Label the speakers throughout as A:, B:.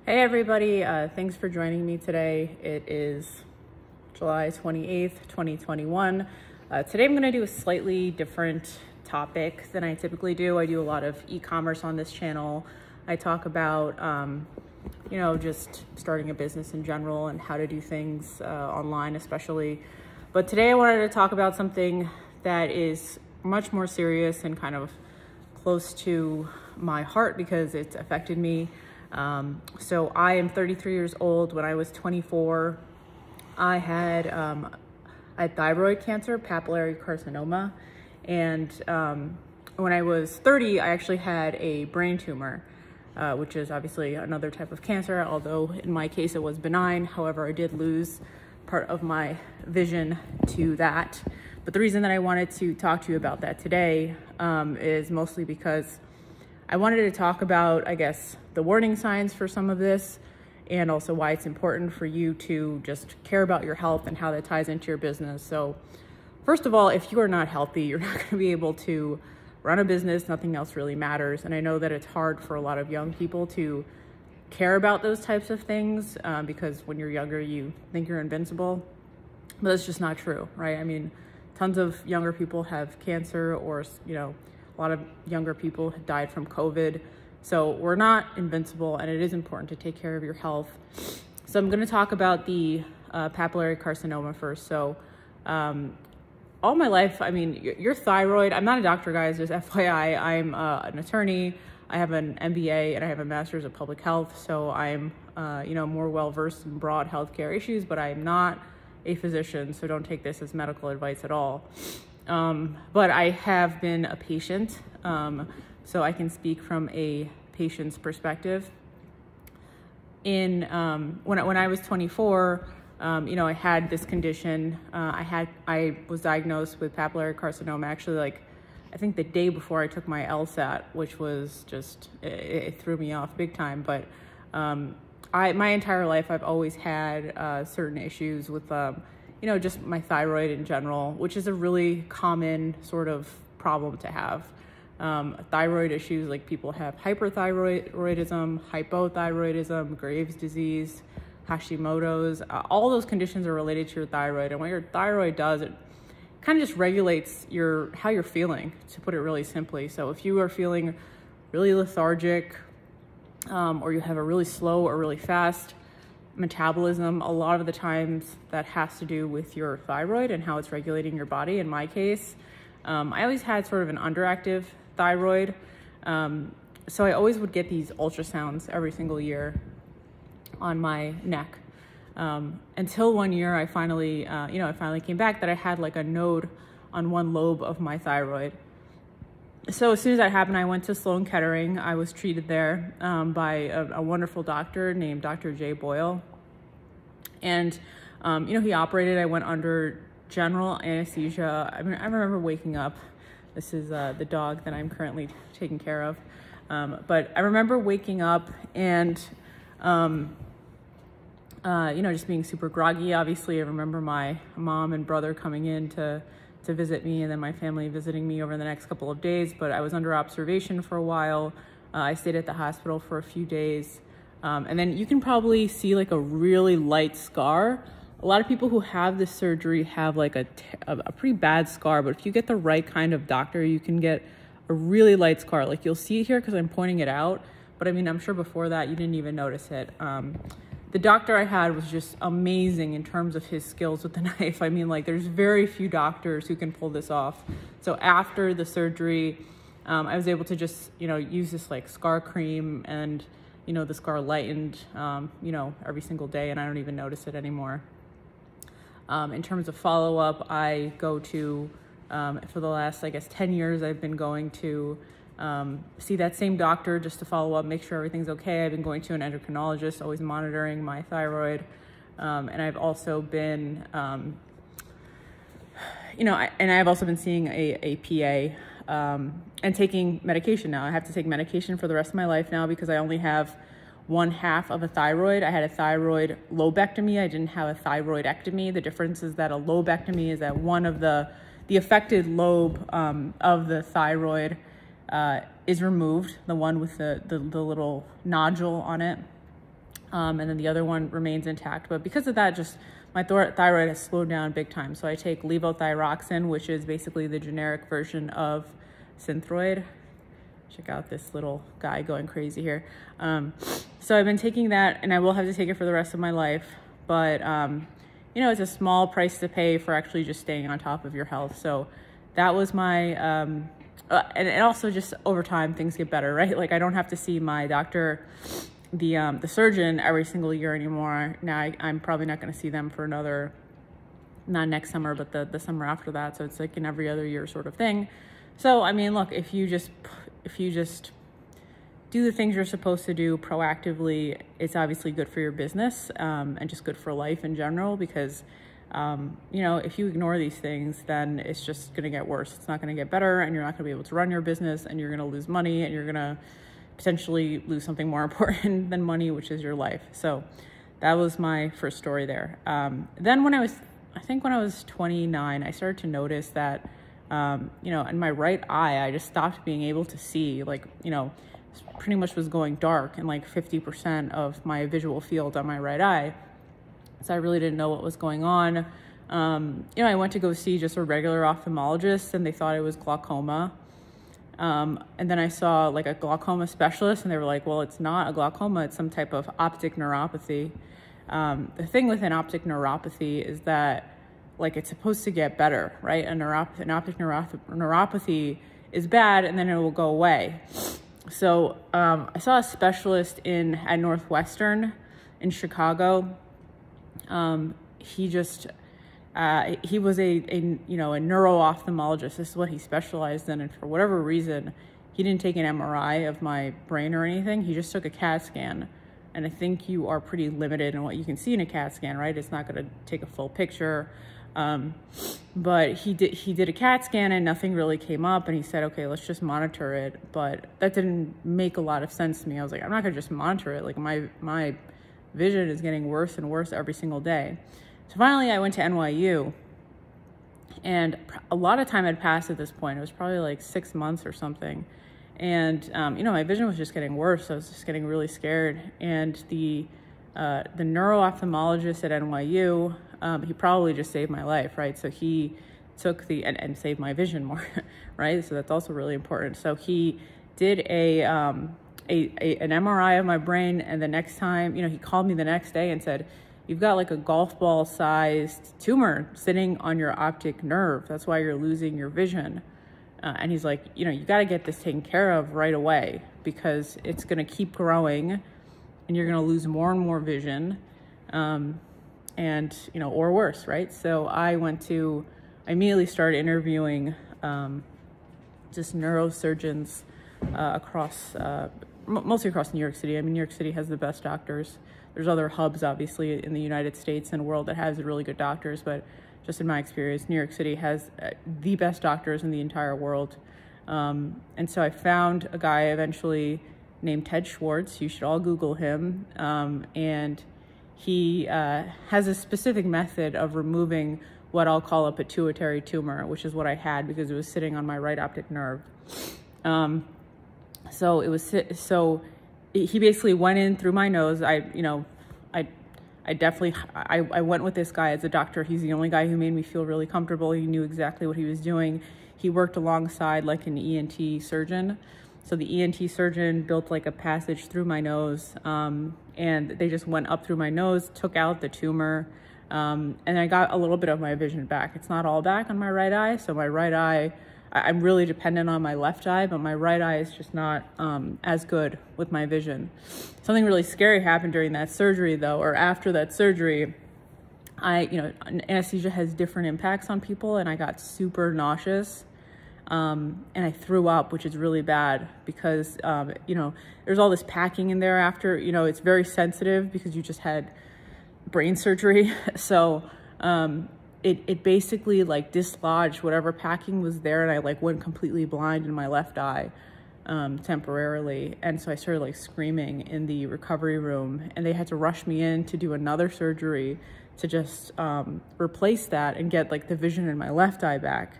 A: Hey everybody, thanks for joining me today. It is July 28th, 2021. Today I'm going to do a slightly different topic than I typically do. I do a lot of e-commerce on this channel. I talk about, just starting a business in general and how to do things online especially. But today I wanted to talk about something that is much more serious and kind of close to my heart because it's affected me. So I am 33 years old. When I was 24, I had thyroid cancer, papillary carcinoma. And when I was 30, I actually had a brain tumor, which is obviously another type of cancer, although in my case it was benign. However, I did lose part of my vision to that. But the reason that I wanted to talk to you about that today is mostly because I wanted to talk about, I guess, the warning signs for some of this, and also why it's important for you to just care about your health and how that ties into your business. So first of all, if you are not healthy, you're not going to be able to run a business. Nothing else really matters. And I know that it's hard for a lot of young people to care about those types of things because when you're younger, you think you're invincible, but that's just not true, right? I mean, tons of younger people have cancer, or, a lot of younger people have died from COVID. So we're not invincible, and it is important to take care of your health. So I'm going to talk about the papillary carcinoma first. So all my life, I mean, your thyroid, I'm not a doctor, guys, just FYI. I'm an attorney. I have an MBA and I have a master's of public health. So I'm, more well-versed in broad healthcare issues, but I'm not a physician. So don't take this as medical advice at all. But I have been a patient, so I can speak from a patient's perspective. When I was 24, I had this condition. I was diagnosed with papillary carcinoma actually, I think the day before I took my LSAT, which was just, it threw me off big time. But my entire life, I've always had certain issues with just my thyroid in general, which is a really common sort of problem to have. Thyroid issues, like people have hyperthyroidism, hypothyroidism, Graves' disease, Hashimoto's, all those conditions are related to your thyroid. And what your thyroid does, it kind of just regulates how you're feeling, to put it really simply. So if you are feeling really lethargic, or you have a really slow or really fast metabolism, a lot of the times that has to do with your thyroid and how it's regulating your body. In my case, I always had sort of an underactive thyroid. So I always would get these ultrasounds every single year on my neck. Until one year I finally came back that I had like a node on one lobe of my thyroid. So as soon as that happened, I went to Sloan Kettering. I was treated there by a wonderful doctor named Dr. Jay Boyle. And, he operated. I went under general anesthesia. I mean, I remember waking up. This is the dog that I'm currently taking care of. But I remember waking up and, just being super groggy. Obviously, I remember my mom and brother coming in to visit me, and then my family visiting me over the next couple of days. But I was under observation for a while. I stayed at the hospital for a few days. And then you can probably see like a really light scar. A lot of people who have this surgery have like a pretty bad scar, but if you get the right kind of doctor, you can get a really light scar. Like you'll see it here because I'm pointing it out, but I mean, I'm sure before that you didn't even notice it. The doctor I had was just amazing in terms of his skills with the knife. I mean, like there's very few doctors who can pull this off. So after the surgery, I was able to just, use this like scar cream, and, the scar lightened, every single day, and I don't even notice it anymore. In terms of follow-up, I go to, for the last, 10 years, I've been going to see that same doctor just to follow up, make sure everything's okay. I've been going to an endocrinologist, always monitoring my thyroid. And I've also been, I've also been seeing a PA and taking medication now. I have to take medication for the rest of my life now because I only have one half of a thyroid. I had a thyroid lobectomy. I didn't have a thyroidectomy. The difference is that a lobectomy is that one of the affected lobe of the thyroid is removed, the one with the little nodule on it. And then the other one remains intact. But because of that, just my thyroid has slowed down big time. So I take levothyroxine, which is basically the generic version of Synthroid. Check out this little guy going crazy here. So I've been taking that, and I will have to take it for the rest of my life. But, you know, it's a small price to pay for actually just staying on top of your health. So that was my, and also just over time, things get better, right? Like I don't have to see my doctor, the surgeon every single year anymore. Now I'm probably not going to see them for another, not next summer, but the summer after that. So it's like an every other year sort of thing. So, I mean, look, if you just do the things you're supposed to do proactively, it's obviously good for your business, and just good for life in general, because, you know, if you ignore these things, then it's just going to get worse. It's not going to get better, and you're not going to be able to run your business, and you're going to lose money, and you're going to potentially lose something more important than money, which is your life. So that was my first story there. Then when I was 29, I started to notice that, you know, in my right eye, I just stopped being able to see, like, you know, pretty much was going dark in like 50% of my visual field on my right eye. So I really didn't know what was going on. You know, I went to go see just a regular ophthalmologist, and they thought it was glaucoma. And then I saw like a glaucoma specialist, and they were like, well, it's not a glaucoma, it's some type of optic neuropathy. The thing with an optic neuropathy is that, like, it's supposed to get better, right? An optic neuropathy is bad, and then it will go away. So I saw a specialist at Northwestern in Chicago. He was a neuro-ophthalmologist. This is what he specialized in, and for whatever reason, he didn't take an MRI of my brain or anything. He just took a CAT scan, and I think you are pretty limited in what you can see in a CAT scan, right? It's not going to take a full picture. But he did a CAT scan, and nothing really came up, and he said, okay, let's just monitor it. But that didn't make a lot of sense to me. I was like, I'm not gonna just monitor it. Like my vision is getting worse and worse every single day. So finally I went to NYU, and a lot of time had passed at this point. It was probably like 6 months or something. And, you know, my vision was just getting worse. I was just getting really scared. And the neuro-ophthalmologist at NYU, he probably just saved my life, right? So he took and saved my vision more, right? So that's also really important. So he did an MRI of my brain, and the next time, you know, he called me the next day and said, you've got like a golf ball sized tumor sitting on your optic nerve. That's why you're losing your vision. And he's like, you know, you got to get this taken care of right away, because it's going to keep growing and you're going to lose more and more vision. And, you know, or worse, right? So I immediately started interviewing just neurosurgeons mostly across New York City. I mean, New York City has the best doctors. There's other hubs, obviously, in the United States and the world that has really good doctors, but just in my experience, New York City has the best doctors in the entire world. And so I found a guy eventually named Ted Schwartz. You should all Google him. And he has a specific method of removing what I'll call a pituitary tumor, which is what I had because it was sitting on my right optic nerve. So he basically went in through my nose. I went with this guy as a doctor. He's the only guy who made me feel really comfortable. He knew exactly what he was doing. He worked alongside like an ENT surgeon. So the ENT surgeon built like a passage through my nose, and they just went up through my nose, took out the tumor, and I got a little bit of my vision back. It's not all back on my right eye. So my right eye, I'm really dependent on my left eye, but my right eye is just not as good with my vision. Something really scary happened during that surgery though, or after that surgery. Anesthesia has different impacts on people, and I got super nauseous. And I threw up, which is really bad because, there's all this packing in there after, it's very sensitive because you just had brain surgery. So, it basically like dislodged whatever packing was there, and I like went completely blind in my left eye, temporarily. And so I started like screaming in the recovery room, and they had to rush me in to do another surgery to just, replace that and get like the vision in my left eye back.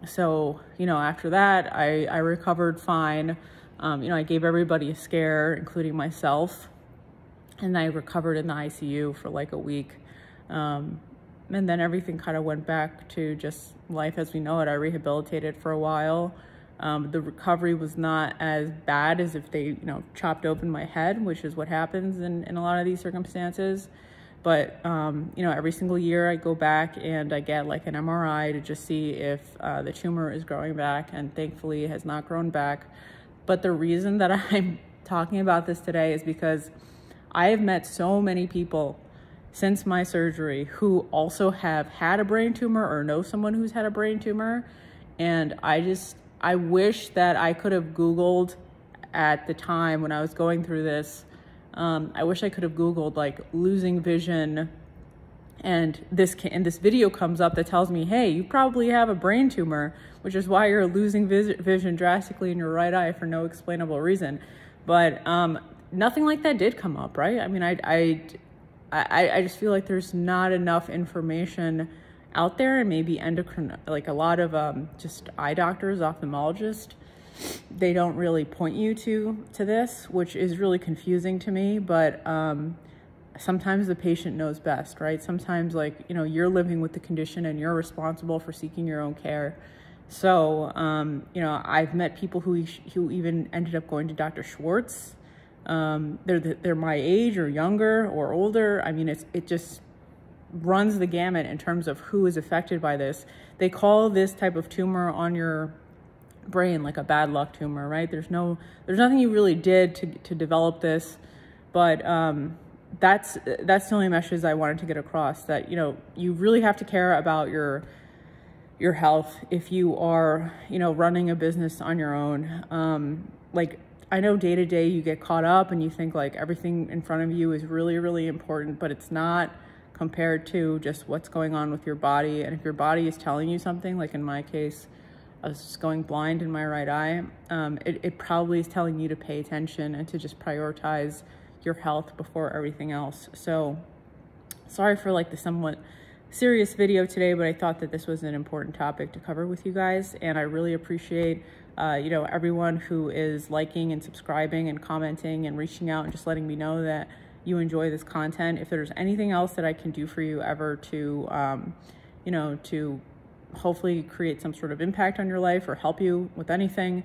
A: So, after that, I recovered fine. I gave everybody a scare, including myself. and I recovered in the ICU for like a week. And then everything kind of went back to just life as we know it. I rehabilitated for a while. The recovery was not as bad as if they, chopped open my head, which is what happens in a lot of these circumstances. But, every single year I go back and I get like an MRI to just see if the tumor is growing back, and thankfully it has not grown back. But the reason that I'm talking about this today is because I have met so many people since my surgery who also have had a brain tumor or know someone who's had a brain tumor. And I wish that I could have Googled at the time when I was going through this. I wish I could have Googled like losing vision, and this video comes up that tells me, hey, you probably have a brain tumor, which is why you're losing vision drastically in your right eye for no explainable reason. But nothing like that did come up, right? I mean, I just feel like there's not enough information out there, and maybe endocrine, like a lot of just eye doctors, ophthalmologists, they don't really point you to this, which is really confusing to me. But sometimes the patient knows best, right? Sometimes, like, you're living with the condition and you're responsible for seeking your own care. So I've met people who even ended up going to Dr. Schwartz. They're my age or younger or older. I mean, it just runs the gamut in terms of who is affected by this. They call this type of tumor on your brain like a bad luck tumor, right? There's nothing you really did to develop this, but that's the only message I wanted to get across, that you really have to care about your health if you are running a business on your own. Like, I know day to day you get caught up and you think like everything in front of you is really, really important, but it's not compared to just what's going on with your body. And if your body is telling you something, like in my case, I was just going blind in my right eye, it probably is telling you to pay attention and to just prioritize your health before everything else. So sorry for like the somewhat serious video today, but I thought that this was an important topic to cover with you guys. And I really appreciate everyone who is liking and subscribing and commenting and reaching out and just letting me know that you enjoy this content. If there's anything else that I can do for you ever to to hopefully create some sort of impact on your life or help you with anything,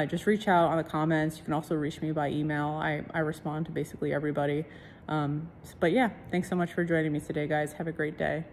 A: just reach out on the comments. You can also reach me by email. I respond to basically everybody. But yeah, thanks so much for joining me today, guys. Have a great day.